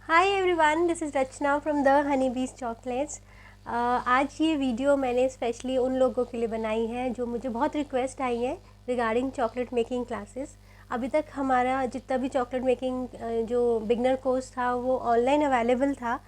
Hi everyone, this is Rachna from the honey bees chocolates. आज ये video मैंने specially उन लोगों के लिए बनाई है जो मुझे बहुत रिक्वेस्ट आई है रिगार्डिंग चॉकलेट मेकिंग क्लासेस। अभी तक हमारा जितना भी चॉकलेट मेकिंग जो बिगनर कोर्स था वो ऑनलाइन अवेलेबल था,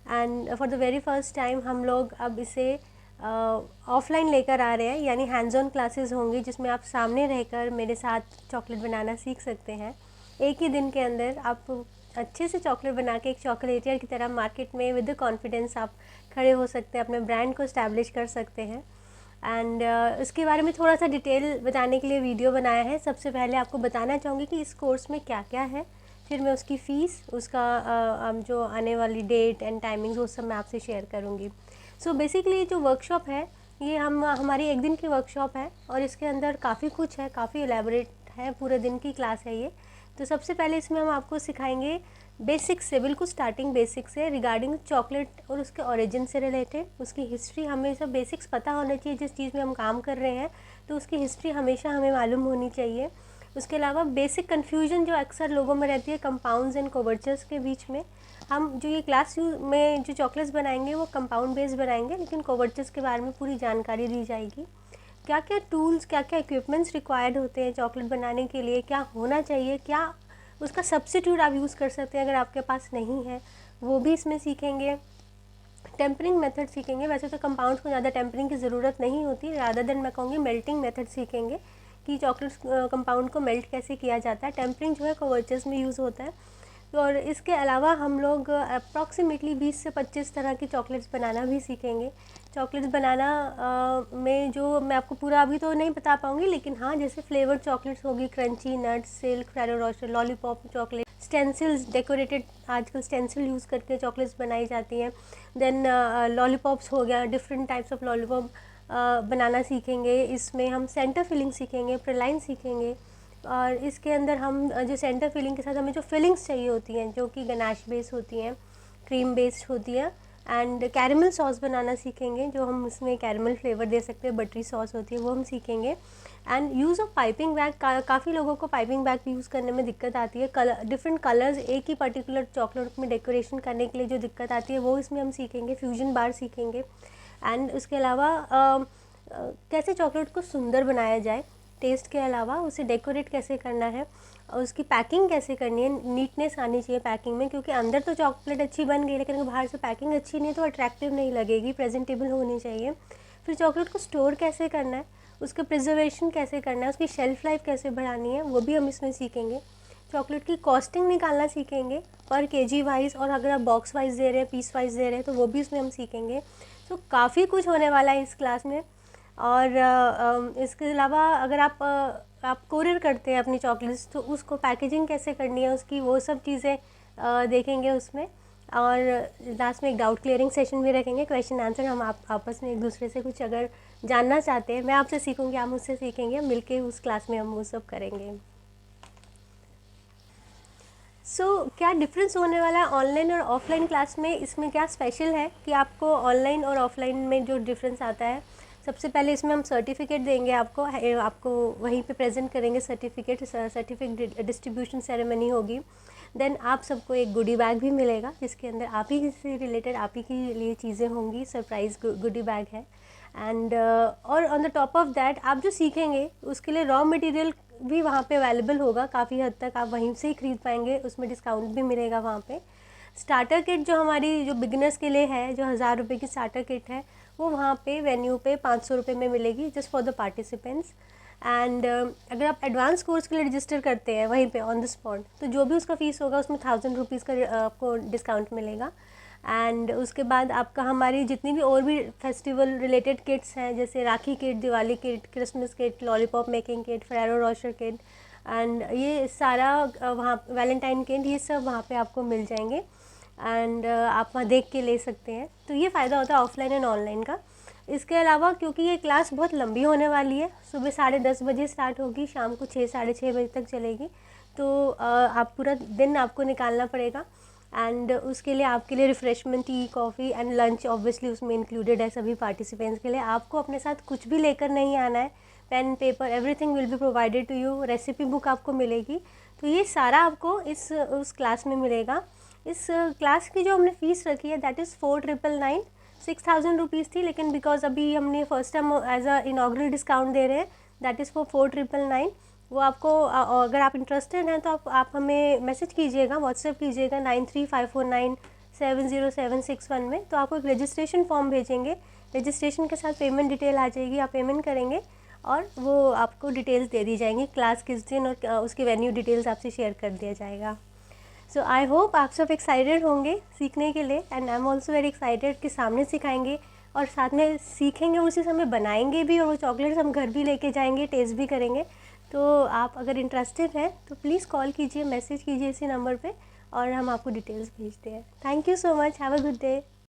and for the very first time हम लोग अब इसे ऑफलाइन लेकर आ रहे हैं, यानी हैंड्स ऑन क्लासेस होंगी जिसमें आप सामने रहकर मेरे साथ चॉकलेट बनाना सीख सकते हैं। एक ही दिन के अंदर आप अच्छे से चॉकलेट बना के एक चॉकलेटियर की तरह मार्केट में विद कॉन्फिडेंस आप खड़े हो सकते हैं, अपने ब्रांड को इस्टेब्लिश कर सकते हैं। एंड इसके बारे में थोड़ा सा डिटेल बताने के लिए वीडियो बनाया है। सबसे पहले आपको बताना चाहूँगी कि इस कोर्स में क्या क्या है, फिर मैं उसकी फ़ीस, उसका जो आने वाली डेट एंड टाइमिंग्स वो सब मैं आपसे शेयर करूँगी। सो बेसिकली जो वर्कशॉप है ये हमारी एक दिन की वर्कशॉप है और इसके अंदर काफ़ी कुछ है, काफ़ी एलेबोरेट है, पूरे दिन की क्लास है ये। तो सबसे पहले इसमें हम आपको सिखाएंगे बेसिक्स से, बिल्कुल स्टार्टिंग बेसिक्स से रिगार्डिंग चॉकलेट और उसके ओरिजिन से रिलेटेड, उसकी हिस्ट्री। हमें सब बेसिक्स पता होना चाहिए जिस चीज़ में हम काम कर रहे हैं, तो उसकी हिस्ट्री हमेशा हमें मालूम होनी चाहिए। उसके अलावा बेसिक कन्फ्यूजन जो अक्सर लोगों में रहती है कंपाउंड्स एंड कोवर्चर्स के बीच में, हम जो ये क्लास में जो चॉकलेट्स बनाएंगे वो कंपाउंड बेस्ड बनाएंगे, लेकिन कोवर्चर्स के बारे में पूरी जानकारी दी जाएगी। क्या क्या टूल्स, क्या क्या इक्विपमेंट्स रिक्वायर्ड होते हैं चॉकलेट बनाने के लिए, क्या होना चाहिए, क्या उसका सब्स्टिट्यूट आप यूज़ कर सकते हैं अगर आपके पास नहीं है, वो भी इसमें सीखेंगे। टेम्परिंग मेथड सीखेंगे। वैसे तो कंपाउंड्स को ज़्यादा टेम्परिंग की ज़रूरत नहीं होती, ज़्यादा देन मैं कहूँगी मेल्टिंग मेथड सीखेंगे कि चॉकलेट कंपाउंड को मेल्ट कैसे किया जाता है। टेम्परिंग जो है कोवर्चर्स में यूज़ होता है। और इसके अलावा हम लोग अप्रॉक्सीमेटली 20 से 25 तरह की चॉकलेट्स बनाना भी सीखेंगे। चॉकलेट्स बनाना में जो मैं आपको पूरा अभी तो नहीं बता पाऊँगी, लेकिन हाँ, जैसे फ्लेवर्ड चॉकलेट्स होगी, crunchy, nuts, silk, Ferrero Rocher, lollipop chocolate, stencils, decorated, आजकल स्टेंसिल यूज़ करके चॉकलेट्स बनाई जाती हैं। देन लॉलीपॉप्स हो गया, डिफरेंट टाइप्स ऑफ लॉलीपॉप बनाना सीखेंगे। इसमें हम सेंटर फिलिंग सीखेंगे, प्रलाइन सीखेंगे, और इसके अंदर हम जो सेंटर फिलिंग के साथ हमें जो फिलिंग्स चाहिए होती हैं जो कि गनाश बेस होती हैं, क्रीम बेस्ड होती है, एंड कैरमल सॉस बनाना सीखेंगे जो हम इसमें कैरमल फ्लेवर दे सकते हैं, बटरी सॉस होती है वो हम सीखेंगे। And use of piping bag, काफ़ी लोगों को पाइपिंग बैग यूज़ करने में दिक्कत आती है। डिफरेंट कलर्स एक ही पर्टिकुलर चॉकलेट में डेकोरेशन करने के लिए जो दिक्कत आती है वो इसमें हम सीखेंगे। फ्यूजन बार सीखेंगे। एंड उसके अलावा कैसे चॉकलेट को सुंदर बनाया जाए, टेस्ट के अलावा उसे डेकोरेट कैसे करना है और उसकी पैकिंग कैसे करनी है। नीटनेस आनी चाहिए पैकिंग में, क्योंकि अंदर तो चॉकलेट अच्छी बन गई लेकिन अगर बाहर से पैकिंग अच्छी नहीं है तो अट्रैक्टिव नहीं लगेगी, प्रेजेंटेबल होनी चाहिए। फिर चॉकलेट को स्टोर कैसे करना है, उसका प्रिजर्वेशन कैसे करना है, उसकी शेल्फ़ लाइफ कैसे बढ़ानी है, वो भी हम इसमें सीखेंगे। चॉकलेट की कॉस्टिंग निकालना सीखेंगे पर केजी वाइज, और अगर आप बॉक्स वाइज दे रहे हैं, पीस वाइज दे रहे हैं तो वो भी इसमें हम सीखेंगे। तो काफ़ी कुछ होने वाला है इस क्लास में। और इसके अलावा अगर आप कोरियर करते हैं अपनी चॉकलेट्स तो उसको पैकेजिंग कैसे करनी है उसकी, वो सब चीज़ें देखेंगे उसमें। और लास्ट में एक डाउट क्लियरिंग सेशन भी रखेंगे, क्वेश्चन आंसर। हम आपस में एक दूसरे से कुछ अगर जानना चाहते हैं, मैं आपसे सीखूंगी, आप मुझसे सीखेंगे, मिलके उस क्लास में हम वो सब करेंगे। क्या डिफरेंस होने वाला है ऑनलाइन और ऑफलाइन क्लास में, इसमें क्या स्पेशल है कि आपको ऑनलाइन और ऑफलाइन में जो डिफरेंस आता है। सबसे पहले इसमें हम सर्टिफिकेट देंगे आपको वहीं पे प्रेजेंट करेंगे सर्टिफिकेट डिस्ट्रीब्यूशन सेरेमनी होगी। देन आप सबको एक गुडी बैग भी मिलेगा जिसके अंदर आप ही से रिलेटेड आप ही के लिए चीज़ें होंगी, सरप्राइज़ गुडी बैग है। एंड और on the top of that आप जो सीखेंगे उसके लिए रॉ मटेरियल भी वहाँ पे अवेलेबल होगा, काफ़ी हद तक आप वहीं से ही खरीद पाएंगे, उसमें डिस्काउंट भी मिलेगा वहाँ पे। स्टार्टर किट जो हमारी जो बिगिनर्स के लिए है, जो 1000 रुपये की स्टार्टर किट है, वो वहाँ पे वेन्यू पे 500 रुपये में मिलेगी just for the participants. And अगर आप एडवांस कोर्स के लिए रजिस्टर करते हैं वहीं पे ऑन द स्पॉट, तो जो भी उसका फ़ीस होगा उसमें 1000 रुपीज़ का आपको डिस्काउंट मिलेगा। एंड उसके बाद आपका हमारी जितनी भी और भी फेस्टिवल रिलेटेड किट्स हैं, जैसे Rakhi kit, Diwali kit, Christmas kit, lollipop making kit, Ferrero Rocher kit, and ये सारा वहाँ वैलेंटाइन किट, ये सब वहाँ पे आपको मिल जाएंगे। एंड आप वहाँ देख के ले सकते हैं। तो ये फ़ायदा होता है ऑफलाइन एंड ऑनलाइन का। इसके अलावा क्योंकि ये क्लास बहुत लंबी होने वाली है, सुबह 10:30 बजे स्टार्ट होगी, शाम को 6 साढ़े 6 बजे तक चलेगी, तो आप पूरा दिन आपको निकालना पड़ेगा। एंड उसके लिए आपके लिए refreshment, T, coffee and lunch obviously उसमें इंक्लूडेड है सभी पार्टिसिपेंट्स के लिए। आपको अपने साथ कुछ भी लेकर नहीं आना है, pen, paper, everything will be provided to you. Recipe book आपको मिलेगी। तो ये सारा आपको उस क्लास में मिलेगा। इस क्लास की जो हमने फ़ीस रखी है दैट इज़ 4999, 6000 रुपीज़ थी, लेकिन बिकॉज अभी हमने first time as a inaugural discount दे रहे हैं, दैट इज़ फॉर 4999। वो आपको अगर आप इंटरेस्टेड हैं तो आप हमें मैसेज कीजिएगा, व्हाट्सएप कीजिएगा 9354970761 में। तो आपको एक रजिस्ट्रेशन फॉर्म भेजेंगे, रजिस्ट्रेशन के साथ पेमेंट डिटेल आ जाएगी, आप पेमेंट करेंगे और वो आपको डिटेल्स दे दी जाएंगी, क्लास किस दिन और उसके वेन्यू डिटेल्स आपसे शेयर कर दिया जाएगा। सो आई होप आप सब एक्साइटेड होंगे सीखने के लिए, and I am also very excited कि सामने सिखाएंगे और साथ में सीखेंगे, उसी समय बनाएंगे भी, और वो चॉकलेट्स हम घर भी लेके जाएंगे, टेस्ट भी करेंगे। तो आप अगर इंटरेस्टेड हैं तो प्लीज़ कॉल कीजिए, मैसेज कीजिए इसी नंबर पे, और हम आपको डिटेल्स भेजते हैं। Thank you so much, have a good day.